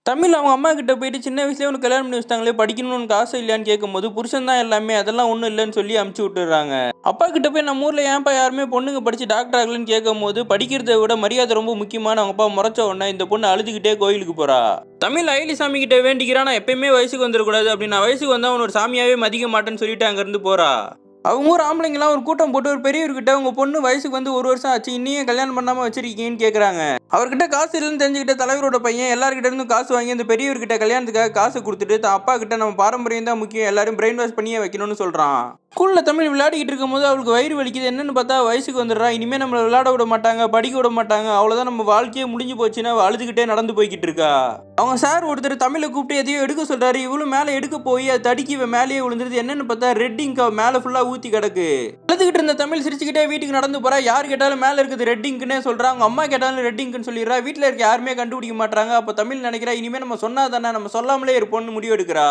தமிழ் அவங்க அம்மா கிட்ட போயிட்டு சின்ன வயசுலயே உனக்கு கல்யாணம் பண்ணி வச்சிட்டாங்களே படிக்கணும்னு உனக்கு ஆசை இல்லையான்னு கேட்கும்போது புருஷன் தான் எல்லாமே அதெல்லாம் ஒன்றும் இல்லைன்னு சொல்லி அமுச்சு விட்டுறாங்க. அப்பா கிட்ட போய் நம்ம ஊர்ல ஏன்ப்பா யாருமே பொண்ணுங்க படிச்சு டாக்டர் ஆகலன்னு கேட்கும்போது படிக்கிறதை விட மரியாதை ரொம்ப முக்கியமான அவங்க அப்பா முறைச்ச உடனே இந்த பொண்ணு அழுதுகிட்டே கோயிலுக்கு போறா. தமிழ் அயலி சாமி கிட்ட வேண்டிக்கிறான் நான் எப்பயுமே வயசுக்கு வந்துடக்கூடாது அப்படின்னு, நான் வயசுக்கு வந்தா அவனோட சாமியாவே மதிக்க மாட்டேன்னு சொல்லிட்டு அங்கிருந்து போறா. அவங்க ஊர் ஆம்பளைங்கலாம் ஒரு கூட்டம் போட்டு ஒரு பெரியவர்கிட்ட உங்க பொண்ணு வயசுக்கு வந்து 1 வருஷம் ஆச்சு இன்னும் கல்யாணம் பண்ணாம வச்சிருக்கீங்கன்னு கேக்குறாங்க. அவர்கிட்ட காசு இல்லைன்னு தெரிஞ்சுக்கிட்ட தலைவரோட பையன் எல்லார்கிட்ட இருந்தும் காசு வாங்கி அந்த பெரியவர்கிட்ட கல்யாணத்துக்காக காசு கொடுத்துட்டு தான் அப்பா கிட்ட நம்ம பாரம்பரியம் தான் முக்கியம் எல்லாரும் பிரெயின் வாஷ் பண்ணியே வைக்கணும்னு சொல்றான். ஸ்கூல்ல தமிழ் விளையாடிக்கிட்டு இருக்கும்போது அவளுக்கு வயிறு வலிக்குது என்னன்னு பார்த்தா வயசுக்கு வந்துடுறா. இனிமே நம்மளை விளையாட விட மாட்டாங்க படிக்க விட மாட்டாங்க அவ்வளவுதான் நம்ம வாழ்க்கையே முடிஞ்சு போச்சுன்னா அழுதுகிட்டே நடந்து போய்கிட்டு இருக்கா. அவங்க சார் ஒருத்தர் தமிழை கூப்பிட்டு எதையோ எடுக்க சொல்றாரு. இவளும் மேலே எடுக்க போய் அது தடுக்கி மேலேயே விழுந்துருது. என்னன்னு பார்த்தா ரெட் இங்க் மேலே ஃபுல்லா ஊத்தி கிடக்கு. அழுதுகிட்டு இருந்த தமிழ் சிரிச்சுக்கிட்டே வீட்டுக்கு நடந்து போறா. யார் கேட்டாலும் மேலே இருக்குது ரெட் இங்க்னே சொல்றாங்க. அவங்க அம்மா கேட்டாலும் ரெட் இங்க்னு சொல்லிடுறா. வீட்டில் இருக்க யாருமே கண்டுபிடிக்க மாட்டாங்க. அப்போ தமிழ் நினைக்கிறா இனிமே நம்ம சொன்னா தானே நம்ம சொல்லாமலே இருப்போம்னு முடிவு எடுக்கிறா.